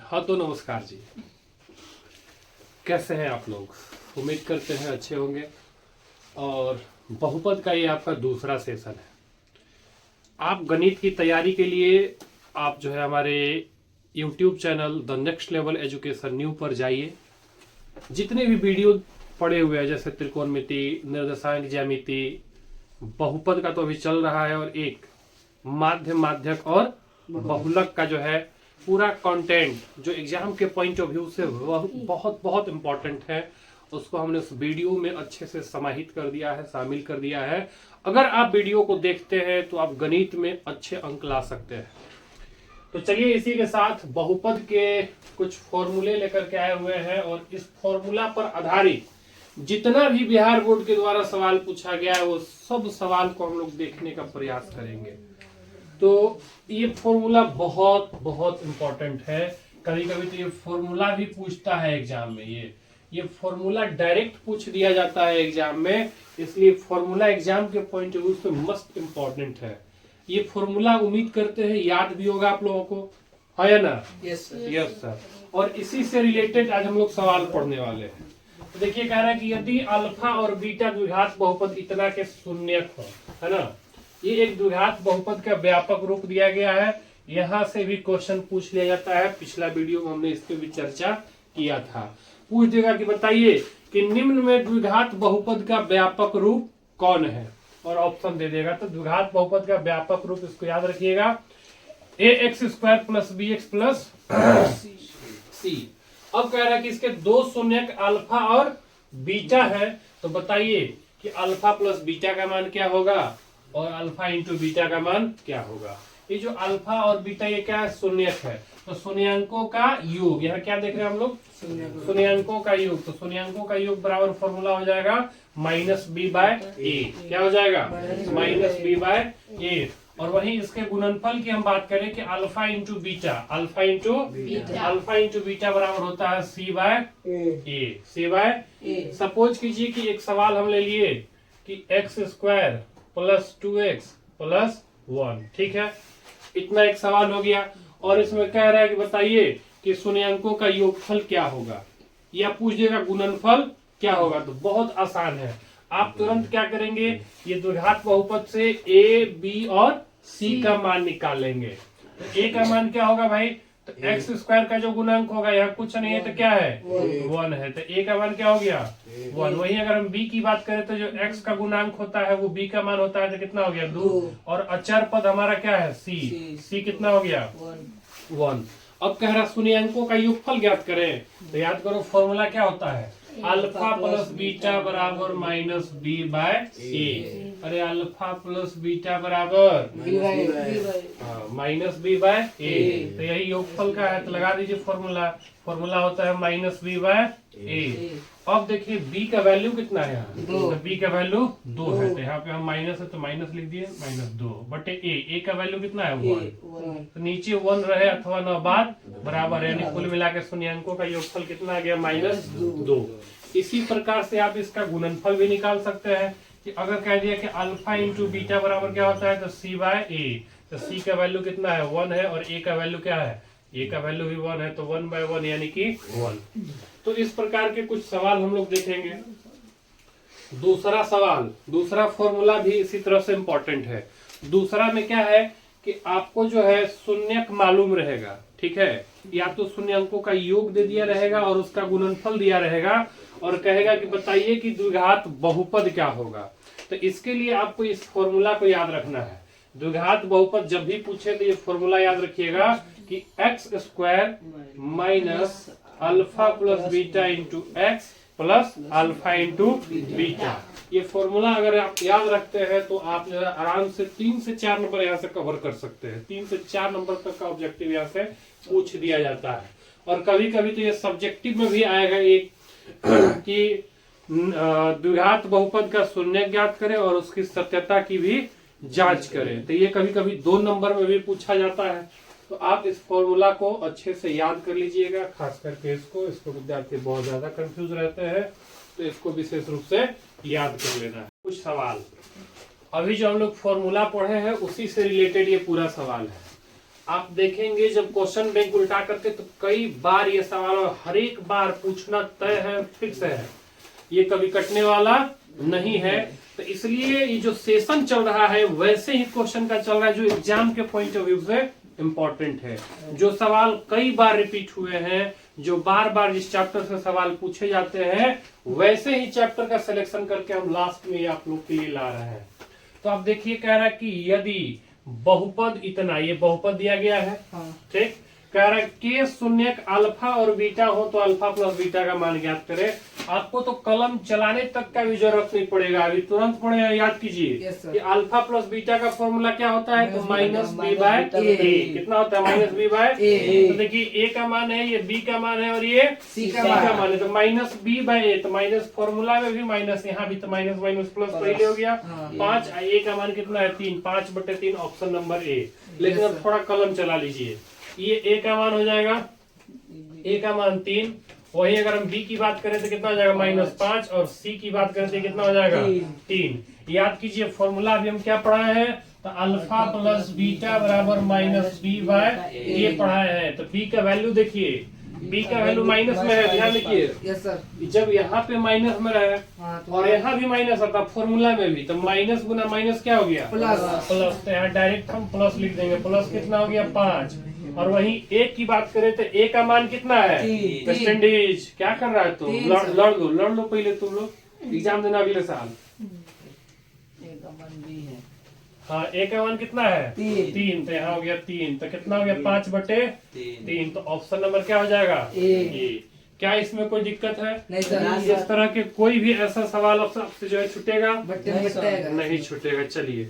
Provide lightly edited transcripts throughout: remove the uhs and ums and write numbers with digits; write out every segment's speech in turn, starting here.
हाँ तो नमस्कार जी। कैसे हैं आप लोग? उम्मीद करते हैं अच्छे होंगे। और बहुपद का ये आपका दूसरा सेशन है। आप गणित की तैयारी के लिए आप जो है हमारे YouTube channel the next level education new पर जाइए। जितने भी वीडियो पड़े हुए हैं जैसे त्रिकोणमिति, निर्देशांक ज्यामिति, बहुपद का तो अभी चल रहा है, और एक माध्य, माध्यक और बहुलक का जो है पूरा कंटेंट जो एग्जाम के पॉइंट ऑफ व्यू से बहुत बहुत इंपॉर्टेंट है, उसको हमने उस वीडियो में अच्छे से समाहित कर दिया है, शामिल कर दिया है। अगर आप वीडियो को देखते हैं तो आप गणित में अच्छे अंक ला सकते हैं। तो चलिए इसी के साथ बहुपद के कुछ फॉर्मूले लेकर के आए हुए हैं, और इस फॉर्मूला पर आधारित जितना भी बिहार बोर्ड के द्वारा सवाल पूछा गया है वो सब सवाल को हम लोग देखने का प्रयास करेंगे। तो ये फॉर्मूला बहुत बहुत इंपॉर्टेंट है। कभी कभी तो ये फॉर्मूला भी पूछता है एग्जाम में। ये फॉर्मूला डायरेक्ट पूछ दिया जाता है एग्जाम में, इसलिए फॉर्मूला एग्जाम के पॉइंट ऑफ व्यू से मस्ट इंपॉर्टेंट है। ये फॉर्मूला उम्मीद करते हैं याद भी होगा आप लोगों को, है या ना? Yes sir. और इसी से रिलेटेड आज हम लोग सवाल पढ़ने वाले हैं। तो देखिए कह रहा है कि यदि अल्फा और बीटा द्विघात बहुपद इतना के शून्यक हो, है ना, ये एक द्विघात बहुपद का व्यापक रूप दिया गया है। यहाँ से भी क्वेश्चन पूछ लिया जाता है। पिछला वीडियो में हमने इस पे भी चर्चा किया था। पूछ देगा कि बताइए कि निम्न में द्विघात बहुपद का व्यापक रूप कौन है, और ऑप्शन दे देगा। तो द्विघात बहुपद का व्यापक रूप इसको याद रखिएगा, ax² plus bx plus c। अब कह रहा है कि इसके दो शून्यक अल्फा और बीटा है, तो बताइए कि अल्फा प्लस बीटा का मान क्या होगा और अल्फा इंटू बीटा का मान क्या होगा। ये जो अल्फा और बीटा ये क्या है? शून्यक है। तो शून्यंकों का योग, यहाँ क्या देख रहे हैं हम लोग? शून्यंकों का योग। तो शून्यंकों का योग बराबर फॉर्मूला हो जाएगा -b/a। क्या हो जाएगा? -b/a। और वहीं इसके गुणनफल की हम बात करें कि alpha into beta, alpha into beta बराबर होता है c/a। सपोज कीजिए कि एक सवाल हम ले लिए कि x² प्लस 2x प्लस 1, ठीक है, इतना एक सवाल हो गया। और इसमें कह रहा है कि बताइए कि शून्यंकों का योगफल क्या होगा, या पूछ देगा गुणनफल क्या होगा। तो बहुत आसान है, आप तुरंत क्या करेंगे, ये द्विघात बहुपद से a, b और c का मान निकाल लेंगे। तो a का मान क्या होगा भाई? तो x² का जो गुणांक होगा यहाँ कुछ नहीं है तो क्या है? 1 है। तो a का मान क्या हो गया? 1। वही अगर हम b की बात करें तो जो x का गुणांक होता है वो b का मान होता है, तो कितना हो गया? 2। और अचर पद हमारा क्या है? c कितना हो गया? 1। अब कह रहा शून्यंकों का योगफल ज्ञात करें। तो याद करो फॉर्मूला क्या होता है? अल्फा प्लस बीटा बराबर -b/a। अरे अल्फा प्लस बीटा बराबर -b/a। तो यही योगफल का है, तो लगा दीजिए फॉर्मूला। फॉर्मूला होता है -b/a। अब देखिए b का वैल्यू कितना है यहाँ? तो b का वैल्यू 2 है, तो यहाँ पे हम माइनस है तो माइनस लिख दिए, -2/a। a का वैल्यू कितना है? 1। तो नीचे 1 रहे अथवा न बाद बराबर है, यानी कुल मिला के शून्यंकों का योगफल कितना आ गया? -2। इसी प्रकार से आप इसका गुणनफल भी निकाल सकते हैं कि अगर कह दिया कि अल्फा इंटू बीटा बराबर क्या होता है? तो c/a। तो c का वैल्यू कितना है? 1 है, और a का वैल्यू क्या है? a का वैल्यू भी 1 है, तो 1/1 यानी कि 1। तो इस प्रकार के कुछ सवाल हम लोग देखेंगे। दूसरा सवाल, दूसरा फॉर्मूला भी इसी तरह से इंपॉर्टेंट है। दूसरा में क्या है कि आपको जो है शून्यक मालूम रहेगा, ठीक है, या तो शून्यंकों का योग दे दिया रहेगा और उसका गुणनफल दिया रहेगा, और कहेगा कि बताइए कि द्विघात बहुपद क्या होगा। तो इसके लिए आपको इस फॉर्मूला को याद रखना है। द्विघात बहुपद जब भी पूछे तो ये फॉर्मूला याद रखिएगा कि x² minus alpha plus beta into x plus alpha into beta. ये फॉर्मूला अगर आप याद रखते हैं तो आप जो है आराम से 3 से 4 नंबर यहाँ से कवर कर सकते हैं। 3 से 4 नंबर तक का ऑब्जेक्टिव यहाँ से पूछ दिया जाता है। और कभी कभी तो ये सब्जेक्टिव में भी आएगा एक कि द्विघात बहुपद का शून्य ज्ञात करें और उसकी सत्यता की भी जांच करें। तो ये कभी कभी 2 नंबर में भी पूछा जाता है। तो आप इस फॉर्मूला को अच्छे से याद कर लीजिएगा, खास करके इसको विद्यार्थी बहुत ज्यादा कंफ्यूज रहते हैं, तो इसको विशेष रूप से याद कर लेना है। कुछ सवाल अभी जो हम लोग फॉर्मूला पढ़े हैं उसी से रिलेटेड ये पूरा सवाल है। आप देखेंगे जब क्वेश्चन बैंक उल्टा करते तो कई बार ये सवाल हर एक बार पूछना तय है, फिक्स है, ये कभी कटने वाला नहीं है। तो इसलिए ये जो सेशन चल रहा है वैसे ही क्वेश्चन का चल रहा है जो एग्जाम के पॉइंट ऑफ व्यू से इम्पोर्टेंट है। जो सवाल कई बार रिपीट हुए हैं, जो बार बार जिस चैप्टर से सवाल पूछे जाते हैं वैसे ही चैप्टर का सिलेक्शन करके हम लास्ट में आप लोग के लिए ला रहे हैं। तो आप देखिए कह रहा है कि यदि बहुपद इतना, ये बहुपद दिया गया है, ठीक, कह रहा है के शून्यक अल्फा और बीटा हो तो अल्फा प्लस बीटा का मान ज्ञात करें। आपको तो कलम चलाने तक का भी जरूरत नहीं पड़ेगा, अभी तुरंत पढ़े, याद कीजिए कि अल्फा प्लस बीटा का फॉर्मूला क्या होता है, तो माइनस बी बाय ए। कितना होता है, माइनस बी बाय ए। तो देखिए ए का मान है, ये बी का मान है और ये सी का मान है, तो माइनस बी बाय ए। तो माइनस फॉर्मूला में भी माइनस, यहाँ भी तो माइनस माइनस प्लस पहले हो गया। 5, ए का मान कितना है 3, 5/3 ऑप्शन नंबर ए। लेकिन अब थोड़ा कलम चला लीजिए, ये ए का मान हो जाएगा, ए का मान 3। वही अगर हम बी की बात करें तो कितना हो जाएगा, -5, और सी की बात करें तो कितना हो जाएगा 3। याद कीजिए फॉर्मूला अभी हम क्या पढ़ाए हैं, तो अल्फा प्लस बीटा बराबर माइनस बी बाय ए पढ़ाए हैं। तो बी का वैल्यू देखिए, बी का वैल्यू माइनस में है, ध्यान रखिए। Yes sir. जब यहाँ पे माइनस में रहे और यहाँ भी माइनस आता फॉर्मूला में भी, तो माइनस गुना माइनस क्या हो गया, प्लस। तो यहाँ डायरेक्ट हम प्लस लिख देंगे, प्लस कितना हो गया 5। और वहीं एक की बात करें तो ए का मान कितना है, वेस्ट इंडीज। क्या कर रहा है तुम, लड़ लो पहले तुम लोग, एग्जाम देना अगले साल। हाँ, ए का मान कितना है 3, तो यहाँ हो गया 3, तो कितना हो गया 5/3। तो ऑप्शन नंबर क्या हो जाएगा, ए। क्या इसमें कोई दिक्कत है, नहीं सर। इस तरह के कोई भी ऐसा सवाल आपसे जो है छूटेगा नहीं छूटेगा। चलिए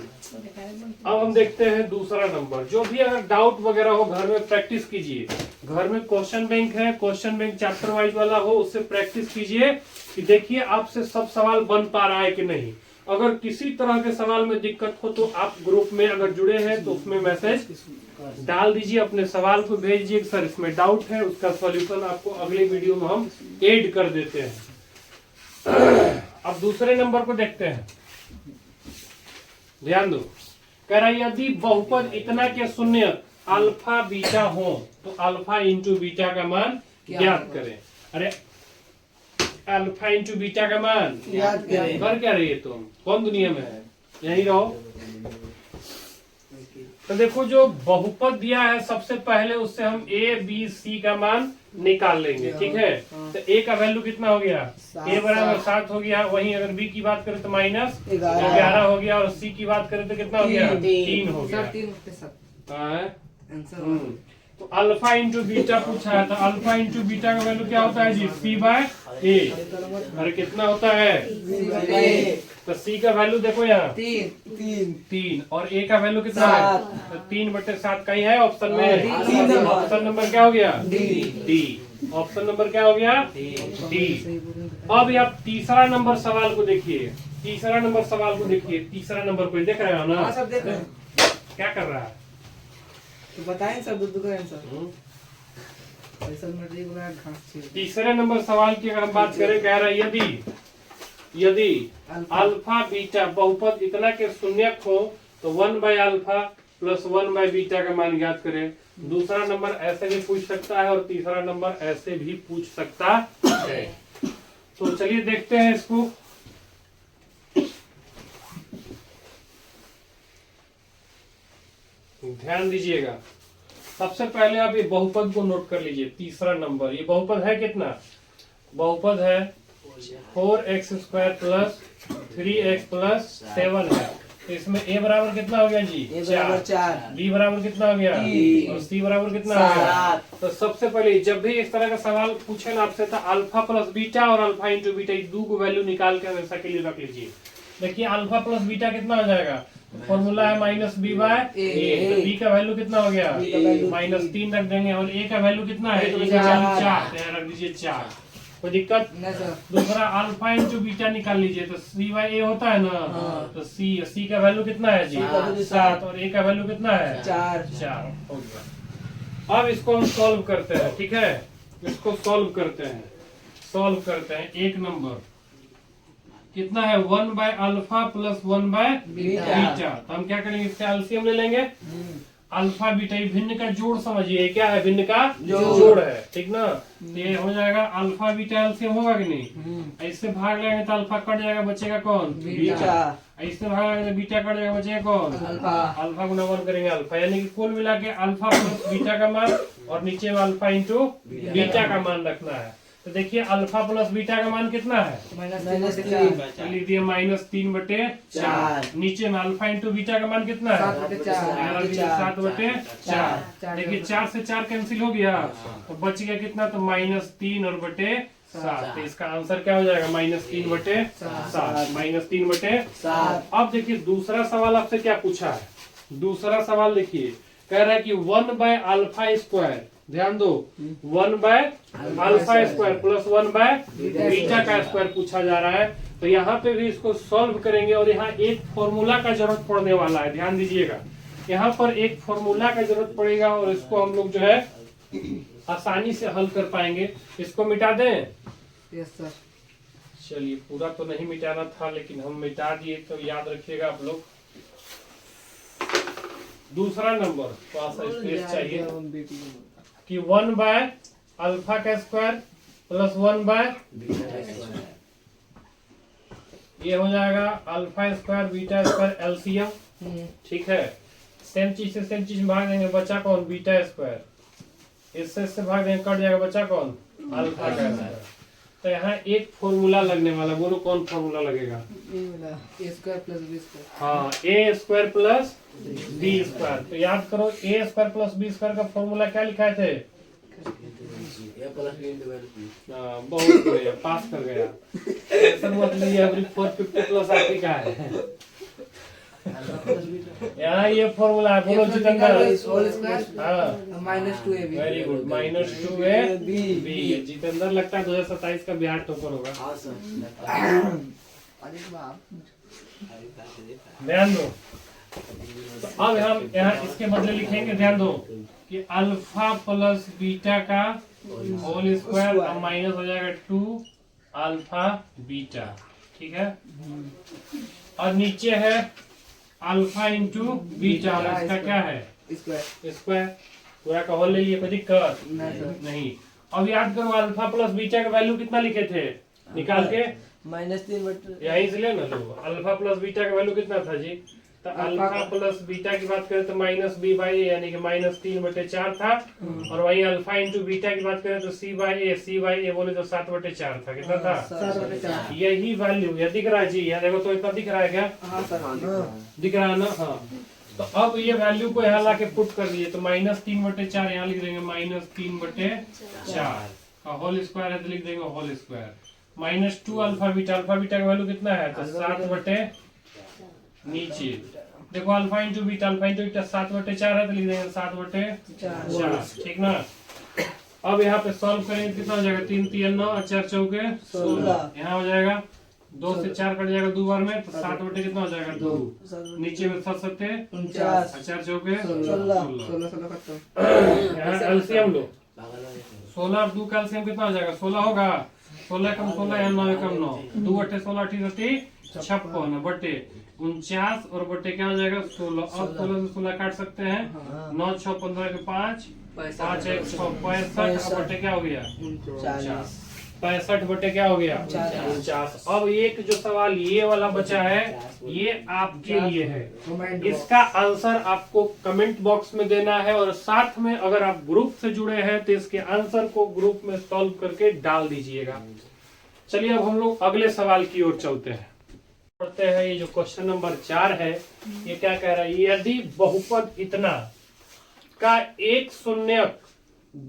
अब हम देखते हैं दूसरा नंबर। जो भी अगर डाउट वगैरह हो घर में प्रैक्टिस कीजिए, घर में क्वेश्चन बैंक है, क्वेश्चन बैंक चैप्टर वाइज वाला हो, उससे प्रैक्टिस कीजिए कि देखिए आपसे सब सवाल बन पा रहा है कि नहीं। अगर किसी तरह के सवाल में दिक्कत हो तो आप ग्रुप में अगर जुड़े हैं तो उसमें मैसेज डाल दीजिए, अपने सवाल को भेज दीजिए सर इसमें डाउट है, उसका सॉल्यूशन आपको अगले वीडियो में हम ऐड कर देते हैं। अब दूसरे नंबर को देखते हैं, ध्यान दो। कह रहा है यदि बहुपद इतना के शून्य अल्फा बीटा हो तो अल्फा इंटू बीटा का मान ज्ञात करें। अरे अल्फा इंटू बीटा का मान याद करें। कर क्या रही है तुम, कौन दुनिया में है, यही रहो। तो देखो जो बहुपद दिया है सबसे पहले उससे हम ए बी सी का मान निकाल लेंगे, ठीक है। तो ए का वैल्यू कितना हो गया, ए बराबर 7 हो गया। वहीं अगर बी की बात करें तो -11 हो गया, और सी की बात करें तो कितना हो गया 3 हो गया। तो अल्फा इंटू बीटा पूछा है, तो अल्फा इंटू बीटा का वैल्यू क्या होता है जी, सी बाय ए। अरे कितना होता है, तो सी का वैल्यू देखो यहाँ 3, और ए का वैल्यू कितना है, तो 3/7 का ही है ऑप्शन में। ऑप्शन नंबर क्या हो गया, डी। ऑप्शन नंबर क्या हो गया, डी। अब आप तीसरा नंबर सवाल को देखिए, तीसरा नंबर सवाल को देखिए, तीसरा नंबर को देख रहे हो ना, क्या कर रहा है तो बताएं सर, तीसरे नंबर सवाल की अगर हम बात करें, कह रहा है यदि अल्फा बीटा बहुपद इतना के शून्यक हो तो 1/अल्फा प्लस 1/बीटा का मान ज्ञात करें। दूसरा नंबर ऐसे भी पूछ सकता है और तीसरा नंबर ऐसे भी पूछ सकता है। तो चलिए देखते हैं इसको। ध्यान दीजिएगा, सबसे पहले आप ये बहुपद को नोट कर लीजिए। तीसरा नंबर, ये बहुपद है कितना, बहुपद है 4x² प्लस 3x प्लस 7 है। तो इसमें a बराबर कितना हो गया जी, 4, b बराबर कितना हो गया, और c बराबर कितना हो गया। तो सबसे पहले जब भी इस तरह का सवाल पूछे ना आपसे, तो अल्फा प्लस बीटा और अल्फा इंटू बीटा दो को वैल्यू निकाल के हमेशा के लिए रख लीजिए। देखिए अल्फा प्लस बीटा कितना हो जाएगा, फॉर्मूला है -b बाय ए। बी का वैल्यू कितना हो गया, -3 रख देंगे, और ए का वैल्यू कितना है 4 रख दीजिए 4, कोई दिक्कत नहीं सर। दूसरा अल्फा इंटू बीटा निकाल लीजिए, तो c/a होता है ना, तो c का वैल्यू कितना है जी 7, और a का वैल्यू कितना है 4 हो गया। अब इसको हम सॉल्व करते हैं, ठीक है, इसको सॉल्व करते हैं। एक नंबर कितना है 1/अल्फा प्लस 1/बीटा। तो हम क्या करेंगे, इसका एलसीएम ले लेंगे। अल्फा बीटा, ये भिन्न का जोड़ समझिए, क्या है? भिन्न का जोड़। जोड़ है, ठीक ना। तो ये हो जाएगा अल्फा बीटा एलसीएम होगा कि नहीं? इससे भाग लेंगे तो अल्फा कट जाएगा, बचेगा कौन? बीटा। इससे भाग लेंगे तो बीटा कट जाएगा, बचेगा कौन? अल्फा। अल्फा गुना 1 करेंगे अल्फा, यानी कि कुल मिला के अल्फा प्लस बीटा का मान और नीचे में अल्फा इंटू बीटा का मान रखना है। तो देखिए अल्फा प्लस बीटा का मान कितना है? -3/4। तो लिख दिए -3/4। नीचे में अल्फा इंटू बीटा का मान कितना है? 7/4। देखिए 4 से 4 कैंसिल हो गया, तो बच गया कितना? तो -3 और बटे 7। तो इसका आंसर क्या हो जाएगा? -3/7। -3/7। अब देखिए दूसरा सवाल आपसे क्या पूछा है। दूसरा सवाल देखिए, कह रहा है कि 1/α², ध्यान दो, 1/α² प्लस 1/बीटा का स्क्वायर पूछा जा रहा है। तो यहाँ पे भी इसको सॉल्व करेंगे और यहाँ एक फॉर्मूला का जरूरत पड़ने वाला है, ध्यान दीजिएगा। यहाँ पर एक फॉर्मूला का जरूरत पड़ेगा और इसको हम लोग जो है आसानी से हल कर पाएंगे। इसको मिटा दें? Yes sir. चलिए, पूरा तो नहीं मिटाना था लेकिन हम मिटा दिए, तो याद रखिएगा आप लोग। दूसरा नंबर थोड़ा सा स्पेस चाहिए कि 1/α² प्लस 1/बीटा, ये हो जाएगा अल्फा² बीटा² एलसीएम, ठीक है। सेम चीज से सेम चीज भाग देंगे, बचा कौन? बीटा²। इससे भाग देंगे, कट जाएगा, बचा कौन? अल्फा²। तो यहाँ एक फॉर्मूला लगने वाला, बोलो कौन फॉर्मूला लगेगा? A² plus B²। हाँ, A² प्लस B²। तो याद करो A² प्लस B² का फॉर्मूला क्या लिखा थे? बहुत बढ़िया, पास कर गया। ऐसा मतलब एवरी 450 प्लस आपकी का है। यहाँ ये फॉर्मूला है, बोलो जितेंद्र। हाँ, -2AB। Very good, -2AB। Jitendra लगता है 2027 का बिहार टॉपर होगा। ध्यान दो। तो अब हम यहाँ इसके बदले लिखेंगे, ध्यान दो, कि अल्फा प्लस बीटा का होल स्क्वायर और माइनस हो जाएगा 2 अल्फा बीटा, ठीक है। और नीचे है अल्फा इंटू बीटा, और इसका क्या है? स्क्वायर। पूरा का होल ले लिए, कोई दिक्कत नहीं। अब याद करो अल्फा प्लस बीटा का वैल्यू कितना लिखे थे? निकाल के -3/4। यहीं से ले ना लो। अल्फा प्लस बीटा का वैल्यू कितना था जी? तो अल्फा प्लस बीटा की बात करें तो -b/a यानी कि -3/4 था, और वही अल्फा इंटू बीटा की बात करें तो c/a बोले तो 7/4 था। कितना था? 7/4। यही वैल्यू ये दिख रहा है जी, यहाँ देखो तो इतना दिख रहा है क्या? हाँ सर। दिख रहा है ना? हाँ। तो अब ये वैल्यू को यहाँ लाके पुट कर दिए, तो -3/4 यहाँ लिख देंगे, -3/4 होल स्क्वायर है तो लिख देंगे होल स्क्वायर, -2 अल्फा बीटा का वैल्यू कितना है? तो 7/, नीचे देखो अल्फा इंटू बीटा 7/4 है तो लिख देंगे 7/4, ठीक ना। अब यहाँ पे सॉल्व करेंगे, कितना हो जाएगा? 3 3 9 और 4 चौके 16। यहाँ हो जाएगा 2 से 4 कट जाएगा 2 बार में, तो 7/, कितना हो जाएगा? 2। नीचे में 7 7 49 4 चौके 16। यहाँ एलसीएम लो, 16 और 2 का एलसीएम कितना हो जाएगा? 16 होगा। 16 कम 16 या 9 कम 9, 2 8 16 8 56 बटे 49 और बटे क्या हो जाएगा? 16। अब 16 से 16 काट सकते हैं, 9 6 15 के 5 5 1 6 65 और बटे क्या हो गया? 65 बटे क्या हो गया? 49। अब एक जो सवाल ये वाला बचा है, ये आपके लिए है। इसका आंसर आपको कमेंट बॉक्स में देना है, और साथ में अगर आप ग्रुप से जुड़े हैं तो इसके आंसर को ग्रुप में सॉल्व करके डाल दीजिएगा। चलिए अब हम लोग अगले सवाल की ओर चलते हैं, पढ़ते हैं। ये जो क्वेश्चन नंबर 4 है, ये क्या कह रहा है? यदि बहुपद इतना का एक शून्यक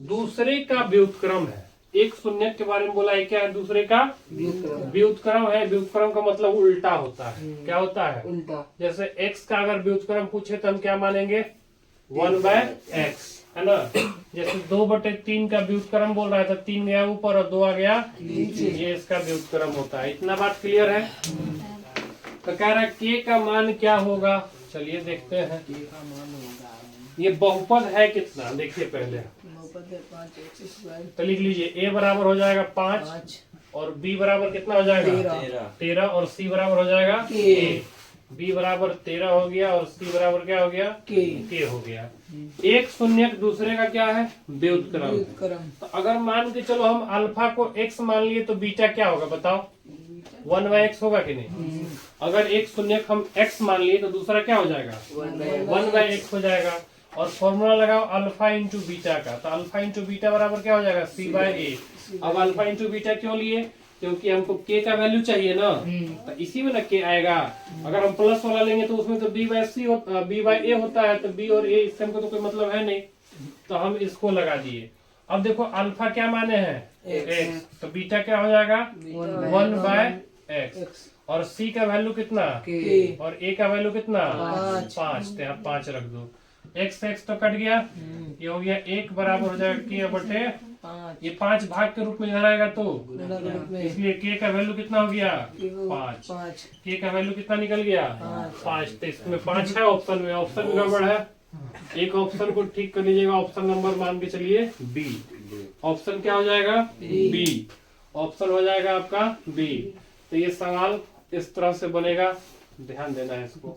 दूसरे का व्युत्क्रम है। एक शून्यक के बारे में बोला है, क्या है? दूसरे का व्युत्क्रम है। व्युत्क्रम का मतलब उल्टा होता है। क्या होता है? उल्टा। जैसे x का अगर व्युत्क्रम पूछे तो हम क्या मानेंगे? 1/x, है ना। जैसे 2/3 का व्युत्क्रम बोल रहा है तो 3 गया ऊपर और 2 आ गया नीचे, ये इसका व्युत्क्रम होता है। इतना बात क्लियर है? तो कह रहा है k का मान क्या होगा? चलिए देखते हैं। ये बहुपद है कितना, देखिए पहले तो लिख लीजिए। a बराबर हो जाएगा 5 और b बराबर कितना हो जाएगा? 13 और c बराबर हो जाएगा a। b बराबर 13 हो गया और c बराबर क्या हो गया, k हो गया। एक शून्यक दूसरे का क्या है, व्युत्क्रम। तो अगर मान के चलो हम अल्फा को x मान लिए तो बीटा क्या होगा बताओ, 1/x होगा कि नहीं। अगर एक शून्यक हम x मान लिए तो दूसरा क्या हो जाएगा, 1/x हो जाएगा। और फॉर्मूला लगाओ अल्फा इंटू बीटा का, तो अल्फा इंटू बीटा बराबर क्या हो जाएगा, c/a। अब अल्फा इंटू बीटा क्यों लिए, क्योंकि हमको k का वैल्यू चाहिए ना, तो इसी में ना k आएगा। अगर हम प्लस वाला लेंगे तो उसमें तो b/a होता है, तो b और a इससे हमको तो कोई मतलब है नहीं, तो हम इसको लगा दिए। अब देखो अल्फा क्या माने हैं, x, तो बीटा क्या हो जाएगा 1/x, और c का वैल्यू कितना, और a का वैल्यू कितना 5, तो यहाँ 5 रख दो। x तो कट गया, ये हो गया 1 बराबर हो जाएगा k बटे, ये 5 भाग के रूप में इधर आएगा तो, इसलिए k का वैल्यू कितना हो गया 5, k का वैल्यू कितना निकल गया 5। तो इसमें 5 है ऑप्शन में, ऑप्शन में गड़बड़ है, एक ऑप्शन को ठीक कर लीजिएगा। ऑप्शन नंबर मान के चलिए बी, ऑप्शन क्या हो जाएगा बी, ऑप्शन हो जाएगा आपका बी। तो ये सवाल इस तरह से बनेगा, ध्यान देना है इसको।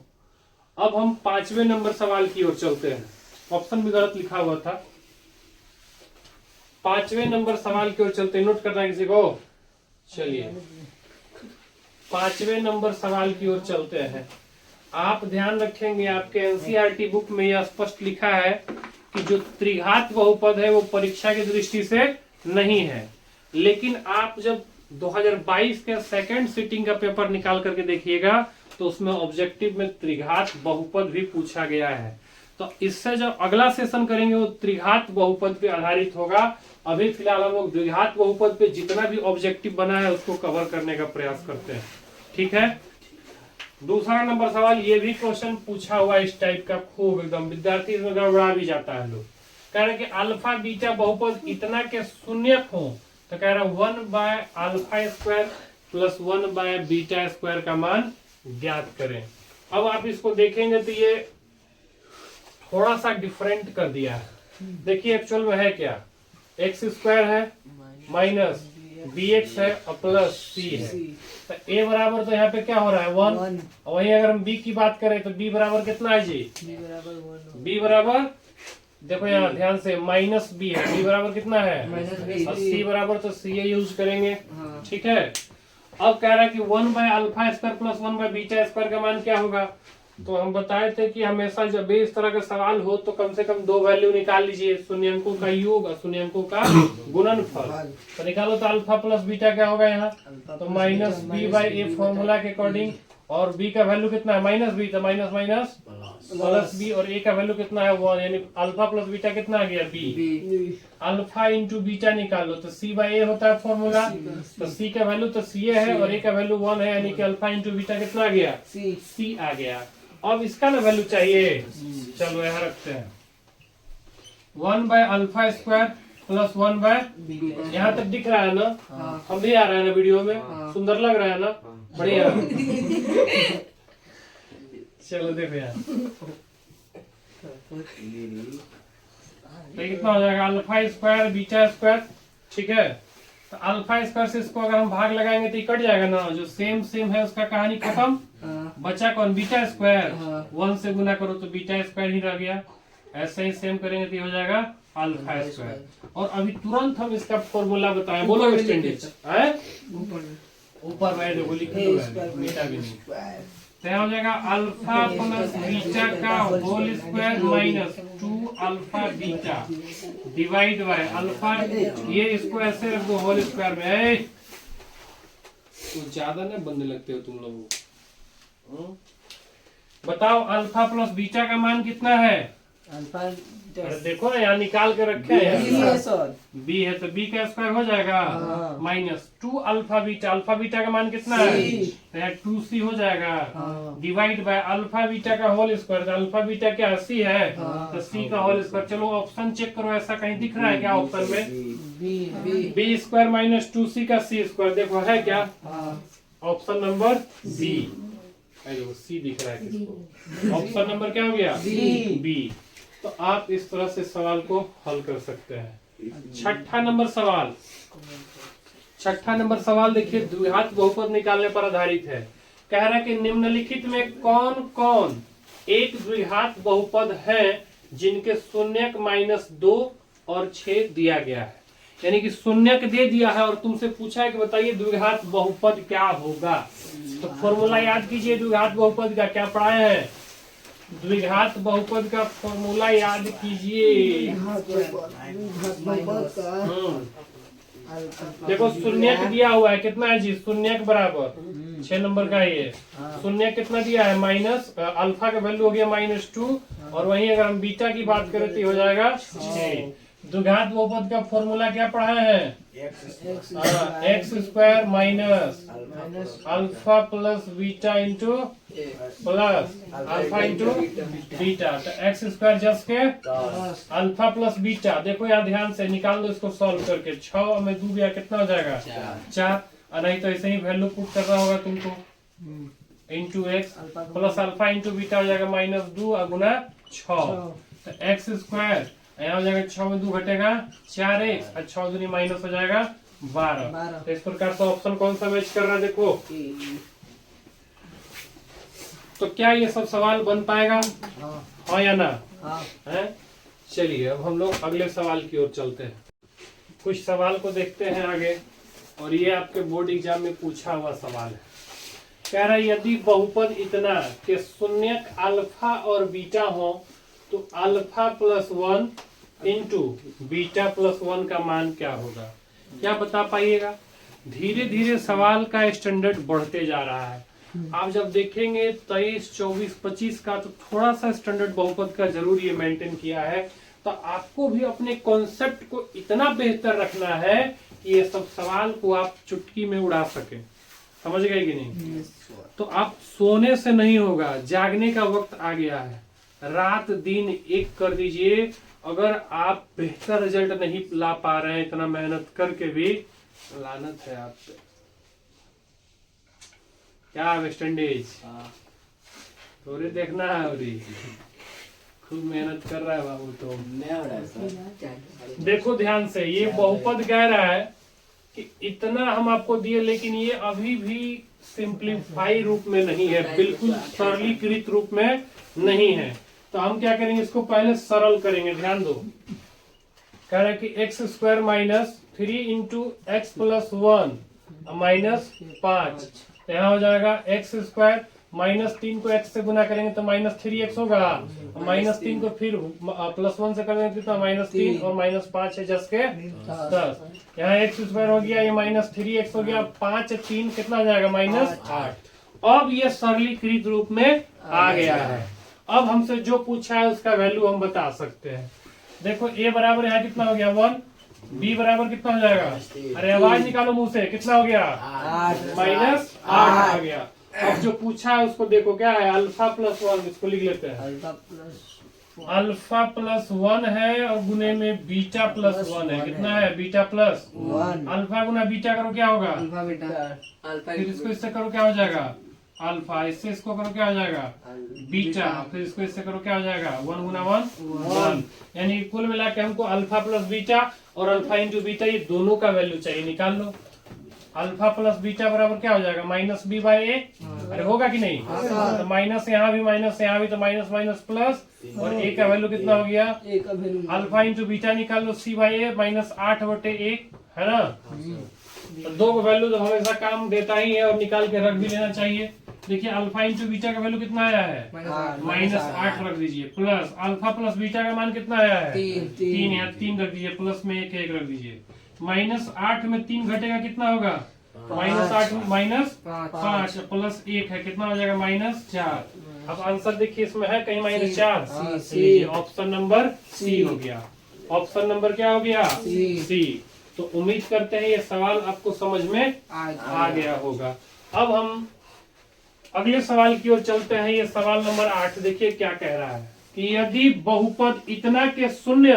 अब हम 5वें नंबर सवाल की ओर चलते हैं, ऑप्शन भी गलत लिखा हुआ था। 5वें नंबर सवाल की ओर चलते हैं, नोट करना है किसी को, चलिए 5वें नंबर सवाल की ओर चलते हैं। आप ध्यान रखेंगे आपके एनसीईआरटी बुक में यह स्पष्ट लिखा है कि जो त्रिघात बहुपद है वो परीक्षा की दृष्टि से नहीं है, लेकिन आप जब 2022 के सेकंड सिटिंग का पेपर निकाल करके देखिएगा तो उसमें ऑब्जेक्टिव में त्रिघात बहुपद भी पूछा गया है। तो इससे जब अगला सेशन करेंगे वो त्रिघात बहुपद पे आधारित होगा। अभी फिलहाल हम लोग द्विघात बहुपद पे जितना भी ऑब्जेक्टिव बना है उसको कवर करने का प्रयास करते हैं, ठीक है। दूसरा नंबर सवाल, ये भी क्वेश्चन पूछा हुआ इस टाइप का, खूब एकदम विद्यार्थी इसमें गड़बड़ा भी जाता है लोग। कह रहे कि अल्फा बीटा बहुपद इतना के शून्यक हो, तो कह रहा 1/α² प्लस 1/β² का मान ज्ञात करें। अब आप इसको देखेंगे तो ये थोड़ा सा डिफरेंट कर दिया है। देखिए एक्चुअल में है क्या, x² है माइनस bx है और प्लस c है, तो a बराबर तो यहाँ पे क्या हो रहा है 1, और वहीं अगर हम b की बात करें तो b बराबर कितना है जी, b बराबर देखो यहाँ ध्यान से माइनस b है, b बराबर कितना है और c बराबर तो ca यूज करेंगे, ठीक है। अब कह रहा है कि 1/α² प्लस 1/β² का मान क्या होगा, तो हम बताए थे कि हमेशा जब भी इस तरह का सवाल हो तो कम से कम 2 वैल्यू निकाल लीजिए, शून्यंकों का योग और शून्यंकों का गुणनफल। तो निकालो तो अल्फा प्लस बीटा क्या होगा यहाँ, तो माइनस b/a फॉर्मूला के अकॉर्डिंग, और b का वैल्यू कितना है माइनस b, तो माइनस माइनस प्लस b, और a का वैल्यू कितना है 1, यानी अल्फा प्लस बीटा कितना आ गया b। अल्फा इंटू बीटा निकालो तो c/a होता है फॉर्मूला, तो c का वैल्यू तो ca है और a का वैल्यू 1 है, यानी कि अल्फा इंटू बीटा कितना आ गया c आ गया। अब इसका ना वैल्यू चाहिए, चलो यहाँ रखते हैं 1/α² प्लस 1/, यहाँ तक दिख रहा है ना, हम भी आ रहा है ना वीडियो में, सुंदर लग रहा है ना, बढ़िया। चलो देखो यार, तो कितना हो जाएगा α² β², ठीक है। तो α² से इसको अगर हम भाग लगाएंगे तो ये कट जाएगा ना, जो सेम सेम है उसका कहानी खत्म, बचा कौन β², 1 से गुना करो तो β² ही रह गया, ऐसे ही सेम करेंगे तो ये हो जाएगा α²। और अभी तुरंत हम इसका फॉर्मूला बताएं, बोलो स्टैंडर्ड है ऊपर में देखो लिखे हुए बीटा भी नहीं, तो हो जाएगा अल्फा प्लस बीटा का whole square minus 2α beta divide by alpha, ये इसको ऐसे रख दो होल स्क्वायर में, तो ज्यादा ना बनने लगते हो तुम लोग। बताओ अल्फा प्लस बीटा का मान कितना है, अल्फा अरे देखो ना यहाँ निकाल के रखे हैं, सर b है तो b का स्क्वायर हो जाएगा माइनस 2α बीटा, अल्फा बीटा का मान कितना है तो 2c हो जाएगा, डिवाइड बाय अल्फा बीटा का होल स्क्वायर, तो अल्फा बीटा क्या c है तो c का होल स्क्वायर। चलो ऑप्शन चेक करो, ऐसा कहीं दिख रहा है क्या ऑप्शन में, b² माइनस 2c का c², देखो है क्या ऑप्शन नंबर b, सी दिख रहा है किसको, ऑप्शन नंबर क्या हो गया बी। तो आप इस तरह से सवाल को हल कर सकते हैं। छठा नंबर सवाल, छठा नंबर सवाल देखिए द्विघात बहुपद निकालने पर आधारित है। कह रहा है कि निम्नलिखित में कौन कौन एक द्विघात बहुपद है जिनके शून्यक -2 और 6 दिया गया है। यानी कि शून्यक दे दिया है और तुमसे पूछा है कि बताइए द्विघात बहुपद क्या होगा। तो फॉर्मूला याद कीजिए द्विघात बहुपद का, क्या पढ़ाए हैं? द्विघात बहुपद का फॉर्मूला याद कीजिए। देखो शून्यक दिया हुआ है, कितना है जी? शून्यक बराबर 6 नंबर का ये शून्य कितना दिया है? माइनस अल्फा का वैल्यू हो गया -2 और वहीं अगर हम बीटा की बात करें तो हो जाएगा 6। द्विघात बहुपद का फॉर्मूला क्या पढ़ाए हैं? X square minus alpha plus beta into plus alpha into beta. तो एक्स स्क्वायर जस्ट के अल्फा प्लस बीटा। देखो यार ध्यान से निकाल दो इसको सॉल्व करके। 6 में 2 गया कितना हो जाएगा? 4। नहीं तो ऐसे ही वैल्यू पुट करना होगा तुमको into x plus alpha into beta हो जाएगा -2 गुना 6। तो एक्स स्क्वायर यहाँ हो जाएगा 6 में 2 घटेगा 4x और 6 दूनी माइनस हो जाएगा 12। तो इस प्रकार से ऑप्शन कौन सा मैच कर रहा है देखो। तो क्या ये सब सवाल बन पाएगा? हाँ या ना? है। चलिए अब हम लोग अगले सवाल की ओर चलते हैं। कुछ सवाल को देखते हैं आगे और ये आपके बोर्ड एग्जाम में पूछा हुआ सवाल है। कह रहा है यदि बहुपद इतना कि शून्यक अल्फा और बीटा हो तो alpha plus 1 into beta plus 1 का मान क्या होगा? क्या बता पाइएगा? धीरे धीरे सवाल का स्टैंडर्ड बढ़ते जा रहा है। आप जब देखेंगे 23, 24, 25 का तो थोड़ा सा स्टैंडर्ड बहुपद का जरूर ये मेंटेन किया है। तो आपको भी अपने कॉन्सेप्ट को इतना बेहतर रखना है कि ये सब सवाल को आप चुटकी में उड़ा सके। समझ गए कि नहीं? तो आप सोने से नहीं होगा, जागने का वक्त आ गया है। रात दिन एक कर दीजिए। अगर आप बेहतर रिजल्ट नहीं ला पा रहे हैं इतना मेहनत करके भी, लानत है आप पे। क्या वेस्ट इंडीज थोड़ी देखना है और खूब मेहनत कर रहा है बाबू। तो देखो ध्यान से, ये बहुपद कह रहा है कि इतना हम आपको दिए लेकिन ये अभी भी सिंप्लीफाई रूप में नहीं है, बिल्कुल सरलीकृत रूप में नहीं है। तो हम क्या करेंगे, इसको पहले सरल करेंगे। ध्यान दो, कह रहा है कि x square minus 3 into x plus 1 -5। यहाँ हो जाएगा एक्स स्क्वायर -3 को एक्स से गुना करेंगे तो -3x होगा। -3 को फिर +1 से करेंगे कितना? -3 और -5 है जस के 10। यहाँ एक्स स्क्वायर हो गया, ये -3x हो गया। 5 3 कितना हो जाएगा? -8। अब ये सरलीकृत रूप में आ गया है। अब हमसे जो पूछा है उसका वैल्यू हम बता सकते हैं। देखो a बराबर यहाँ कितना हो गया? 1। b बराबर कितना हो जाएगा? अरे आवाज निकालो मुंह से, कितना हो गया? -8 आ गया। अब जो पूछा है उसको देखो क्या है? Alpha plus 1। इसको लिख लेते हैं। अल्फा प्लस 1 है और गुने में बीटा प्लस 1 है। कितना है? Beta plus 1। अल्फा गुना बीटा करो क्या होगा? फिर इसको इससे करो क्या हो जाएगा? अल्फा। इससे इसको करो क्या हो जाएगा? बीटा। फिर इसको इससे करो क्या हो जाएगा? 1 गुना 1। यानी कुल मिला के हमको अल्फा प्लस बीटा और अल्फा इंटू बीटा ये दोनों का वैल्यू चाहिए। निकाल लो। अल्फा प्लस बीटा बराबर क्या हो जाएगा? -b/a। अरे होगा कि नहीं? तो माइनस यहाँ भी, माइनस यहाँ भी, तो माइनस माइनस प्लस। और a का वैल्यू कितना हो गया? अल्फा इंटू बीटा निकाल लो, c/a -8/1 है ना। तो दो वैल्यू तो हमेशा काम देता ही है और निकाल के रख भी लेना चाहिए। देखिए अल्फा इंटू बीटा का वैल्यू कितना आया है? -8 रख दीजिए। प्लस अल्फा प्लस बीटा का मान कितना आया है? 3 है। 3 रख दीजिए। प्लस में 1 रख दीजिए। -8 में 3 घटेगा कितना होगा? -8 -5 प्लस 1 है, कितना हो जाएगा? -4। अब आंसर देखिए इसमें है कहीं -4। ऑप्शन नंबर सी हो गया। ऑप्शन नंबर क्या हो गया? सी। तो उम्मीद करते हैं ये सवाल आपको समझ में आ गया होगा। अब हम अगले सवाल की ओर चलते हैं। ये सवाल नंबर 8 देखिए क्या कह रहा है कि यदि बहुपद इतना के शून्य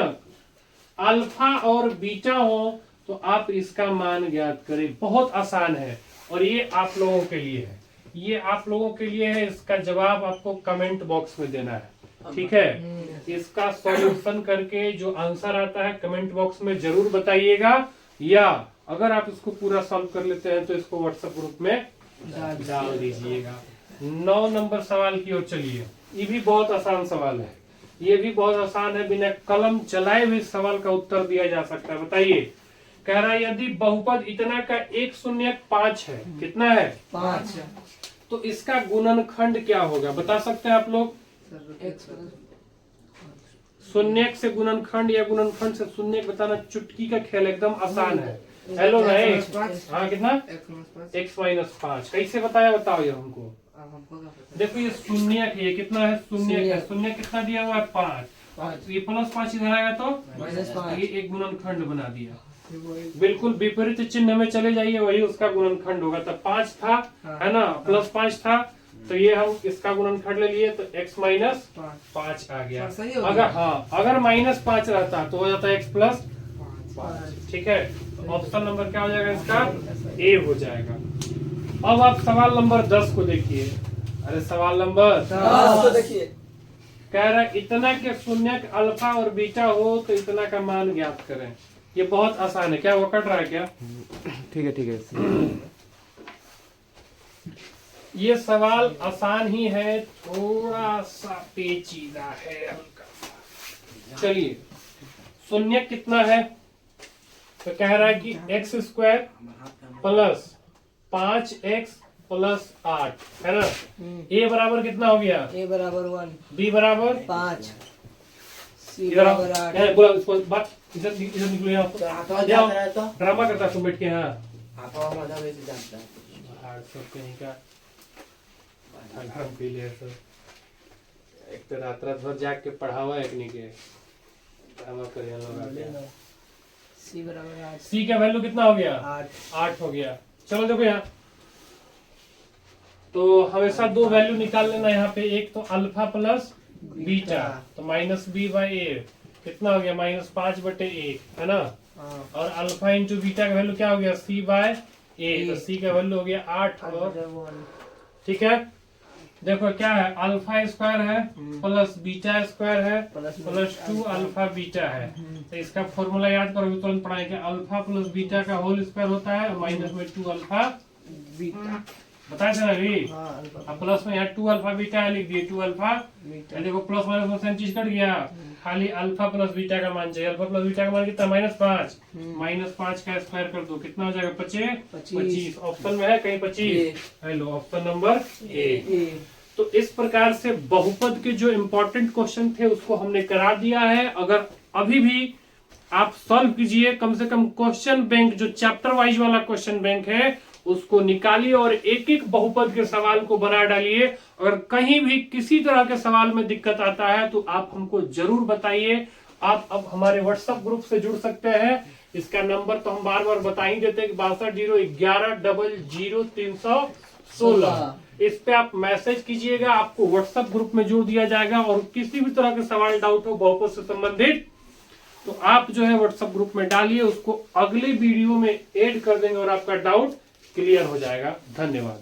अल्फा और बीटा हो तो आप इसका मान ज्ञात करें। बहुत आसान है और ये आप लोगों के लिए है। ये आप लोगों के लिए है। इसका जवाब आपको कमेंट बॉक्स में देना है, ठीक है? इसका सॉल्यूशन करके जो आंसर आता है कमेंट बॉक्स में जरूर बताइएगा, या अगर आप इसको पूरा सॉल्व कर लेते हैं तो इसको व्हाट्सएप ग्रुप में डाल दीजिएगा। 9 नंबर सवाल की ओर चलिए। ये भी बहुत आसान सवाल है, ये भी बहुत आसान है, बिना कलम चलाए हुए सवाल का उत्तर दिया जा सकता है। बताइए, कह रहा है यदि बहुपद इतना का 1 शून्य 5 है, कितना है 5, तो इसका गुणनखंड क्या होगा, बता सकते हैं आप लोग? शून्य से गुणनखंड या गुणनखंड से शून्य बताना चुटकी का खेल, एकदम आसान है। हेलो भाई, हाँ कितना x-5 कैसे बताया, बताओ ये हमको। देखो ये शून्य है, ये कितना है शून्य है, शून्य कितना दिया हुआ है 5, ये +5 इधर आएगा तो ये एक गुणनखंड बना दिया। बिल्कुल विपरीत चिन्ह में चले जाइए, वही उसका गुणनखंड होगा। तब 5 था, है ना, +5 था, तो ये हम इसका गुणनखंड ले लिए तो x-5 आ गया। अगर अगर -5 रहता तो हो जाता x+5। ठीक है, तो ऑप्शन नंबर क्या हो जाएगा इसका, ए हो जाएगा। अब आप सवाल नंबर 10 को देखिए। अरे सवाल नंबर 10 देखिए, कह रहा है इतना के शून्य अल्फा और बीटा हो तो इतना का मान ज्ञात करें। ये बहुत आसान है, क्या वो कट रहा है क्या? ठीक है ये सवाल आसान ही है, थोड़ा सा पेचीदा है, हल्का सा। चलिए, शून्य कितना है, तो कह रहा है कि x² + 5x + 8 है ना। a बराबर कितना हो गया, a बराबर 1, b बराबर 5, c इधर आओ, बराबर 8। बोला इसको बात, इधर निकलो यहाँ तो ड्रामा करता है तुम बैठ के। हाँ सब कहीं का पी लिया सब, एक तो रात भर जाग के पढ़ावा, एक नहीं के ड्रामा करे लोग। c बराबर 8, सी का वैल्यू कितना हो गया, 8 हो गया। चलो देखो यहाँ, तो हमेशा 2 वैल्यू निकाल लेना यहाँ पे, एक तो अल्फा प्लस बीटा, तो -b/a कितना हो गया, -5/1 है ना। और अल्फा इंटू बीटा का वैल्यू क्या हो गया, c/a, तो c का वैल्यू हो गया 8 और ठीक है। देखो क्या है, अल्फा² है प्लस बीटा² है प्लस 2 अल्फा बीटा है। तो इसका फॉर्मूला याद करो, तुरंत पढ़ाएंगे। अल्फा प्लस बीटा का होल स्क्वायर होता है -2 अल्फा बीटा, बताया था ना अभी। अब प्लस में यहाँ 2 अल्फा बीटा है, लिख दिए 2 अल्फा बीटा। देखो प्लस माइनस में सेम चीज कट गया, खाली अल्फा प्लस बीटा का मान चाहिए। अल्फा प्लस बीटा का मान कितना, -5, -5 का स्क्वायर कर दो, कितना हो जाएगा 25। ऑप्शन में है कहीं 25, हेलो ऑप्शन नंबर ए। तो इस प्रकार से बहुपद के जो इम्पोर्टेंट क्वेश्चन थे उसको हमने करा दिया है। अगर अभी भी आप सॉल्व कीजिए, कम से कम क्वेश्चन बैंक जो चैप्टर वाइज वाला क्वेश्चन बैंक है उसको निकालिए और एक एक बहुपद के सवाल को बना डालिए। अगर कहीं भी किसी तरह के सवाल में दिक्कत आता है तो आप हमको जरूर बताइए। आप अब हमारे व्हाट्सएप ग्रुप से जुड़ सकते हैं, इसका नंबर तो हम बार बार बता ही देते हैं कि 6201100316। इस पे आप मैसेज कीजिएगा, आपको व्हाट्सएप ग्रुप में जोड़ दिया जाएगा। और किसी भी तरह के सवाल डाउट हो बहुपद से संबंधित तो आप जो है व्हाट्सएप ग्रुप में डालिए, उसको अगले वीडियो में ऐड कर देंगे और आपका डाउट क्लियर हो जाएगा। धन्यवाद।